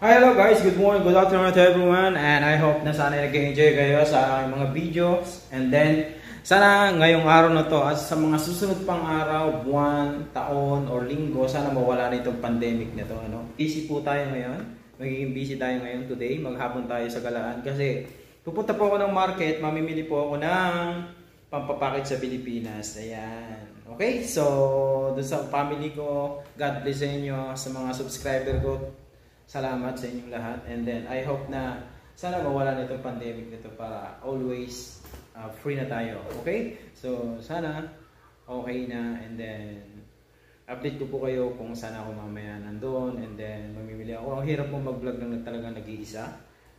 Hi, hello guys, good morning, good afternoon to everyone, and I hope na sana nag-enjoy kayo sa aking mga videos. And then sana ngayong araw na to at sa mga susunod pang araw, buwan, taon or linggo, sana mawala na itong pandemic na to, ano? Busy po tayo ngayon. Magiging busy tayo ngayon today. Maghapon tayo sa Galaan kasi pupunta po ako ng market, mamimili po ako ng pampapakit sa Pilipinas. Ayan. Okay, so dun sa family ko, God bless sa inyo, sa mga subscriber ko. Salamat sa inyong lahat, and then I hope na sana mawala na itong pandemic nito para always free na tayo. Okay? So sana okay na, and then update ko po kayo kung saan ako mamaya nandoon, and then mamimili ako. Ang hirap po mag-vlog lang talaga nag-iisa.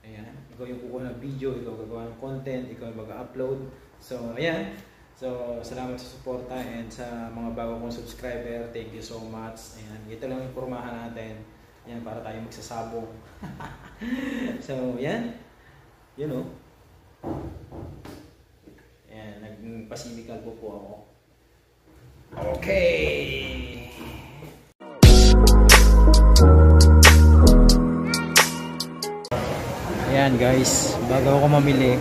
Ayan. Ikaw yung kukuha ng video, ikaw gagawa ng content, ikaw yung mag-upload. So ayan. So salamat sa suporta, and sa mga bago kong subscriber, thank you so much. Ayan. Ito lang yung pormahan natin. Yan, para tayo magsasabong. So, yan. You know. Yan, nagpasimikal po ako. Okay. Ayan guys, bago ako mamili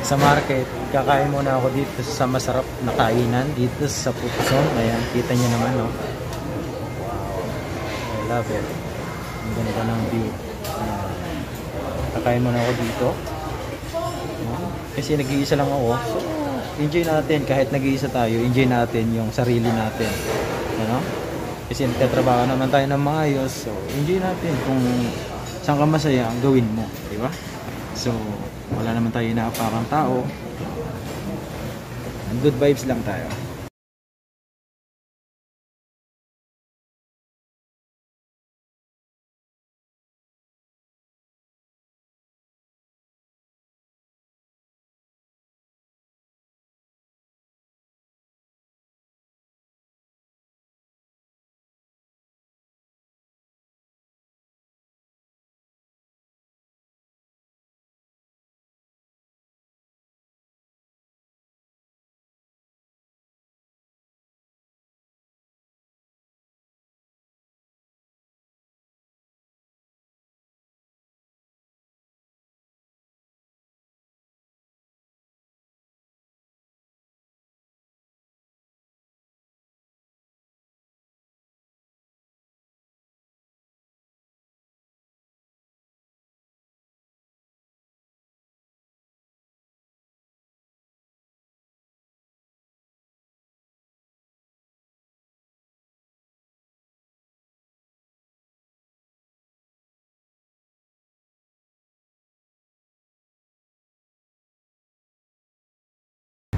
sa market, kakain muna ako dito sa masarap na kainan dito sa Putuson. Ayan, kita nyo naman, no? Wow. I love it. Ang ganda ng view. Kakain muna ako dito. Kasi nag-iisa lang ako. So, enjoy natin. Kahit nag-iisa tayo, enjoy natin yung sarili natin. Ano? Kasi nagtatrabaho naman tayo ng maayos. So, enjoy natin kung saan ka masaya ang gawin mo. Diba? So, wala naman tayo inaapakang tao. Good vibes lang tayo.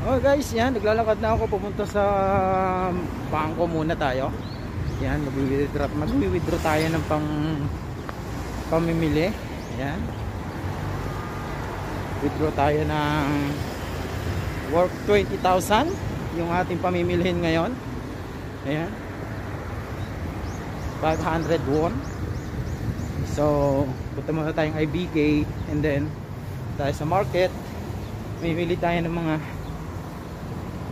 Oh guys, yan, naglalakad na ako pupunta sa bangko muna tayo. Yan, mag-withdraw tayo ng pamimili. Yan. Withdraw tayo ng worth 20,000 yung ating pamimilihin ngayon. Ayan. 500 won. So, punta muna tayong IBK, and then tayo sa market. Mamimili tayo ng mga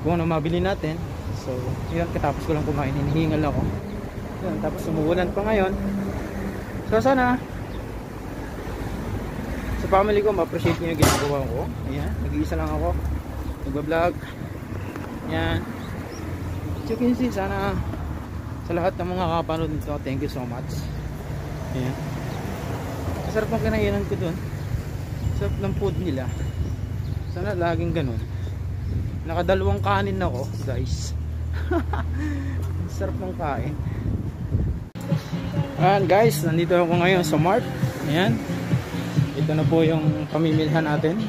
kung ano mabili natin. So yun, katapos ko lang kumain, hinihingal ako. Yun, tapos umuulan pa ngayon. So sana sa family ko ma-appreciate nyo yung ginagawa ko. Ayan, nag-iisa lang ako, nagbablog. Ayan, as you can see, sana sa lahat ng mga kapanood nito, thank you so much. Ayan, masarap ang kinainan ko dun. Sarap ng food nila. Sana laging ganun. Nakadalawang kanin ako guys. Sarap ng kain. Ayan guys, nandito ako ngayon sa Mart. Ayan, ito na po yung pamimilhan natin.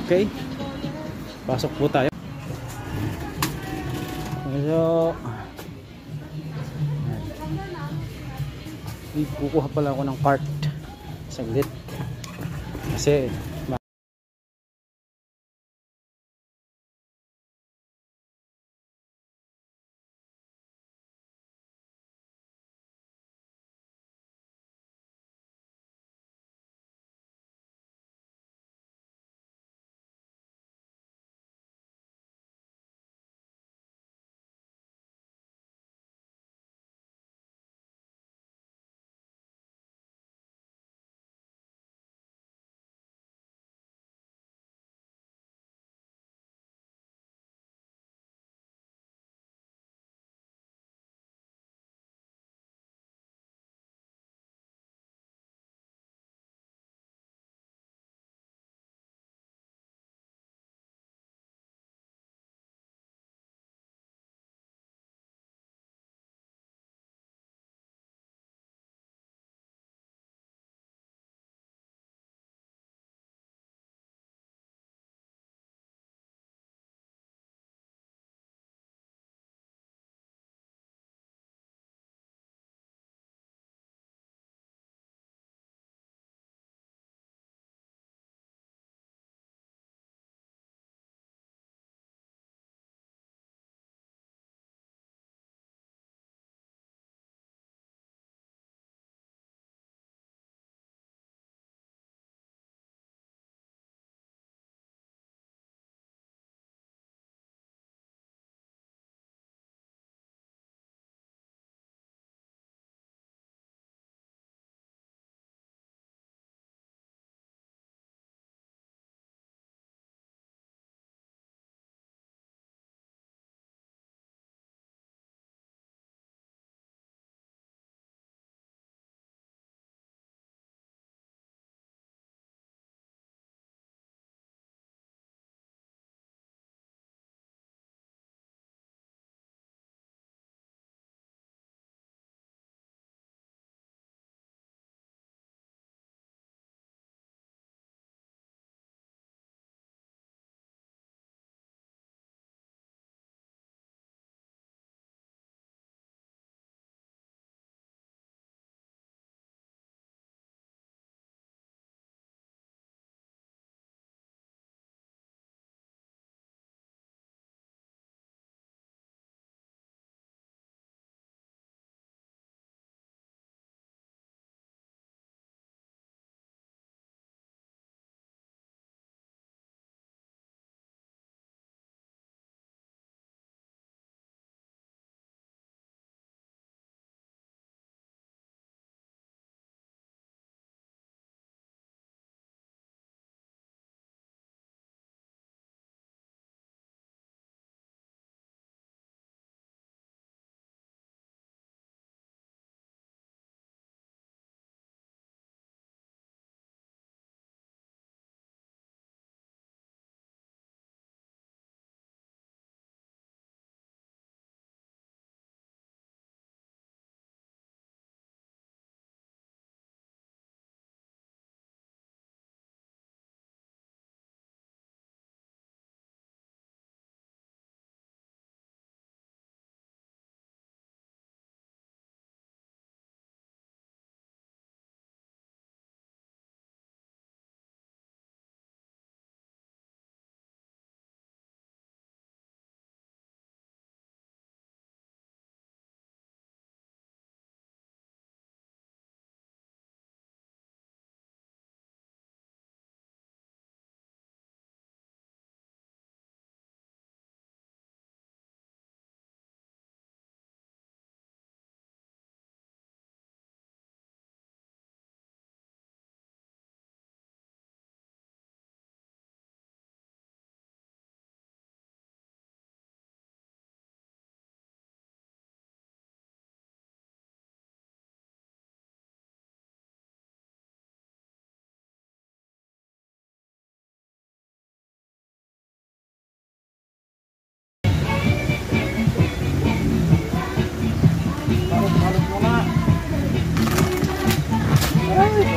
Okay, pasok po tayo. So kukuha pala ako ng cart saglit kasi Ginap.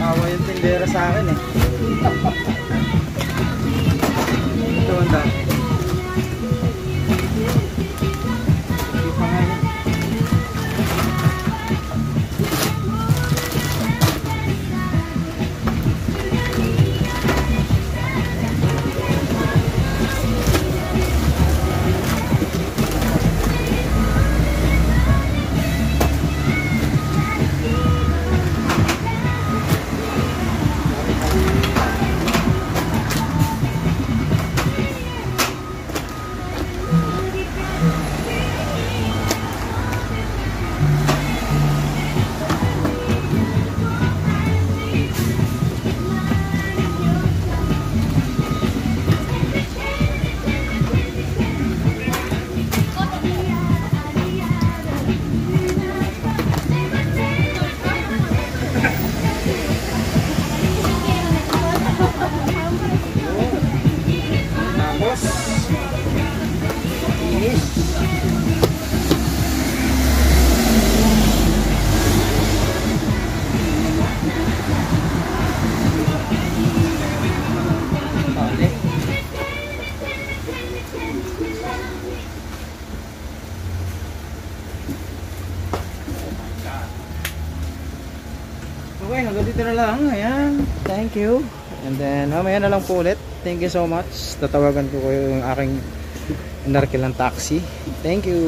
Tawa yung tindera sa akin eh. Ito ang dami. Hindi pa nga yun. Okay, hanggang dito na lang. Ayan. Thank you. And then, mamaya na lang po ulit. Thank you so much. Tatawagan ko yung aking narkilang taxi. Thank you.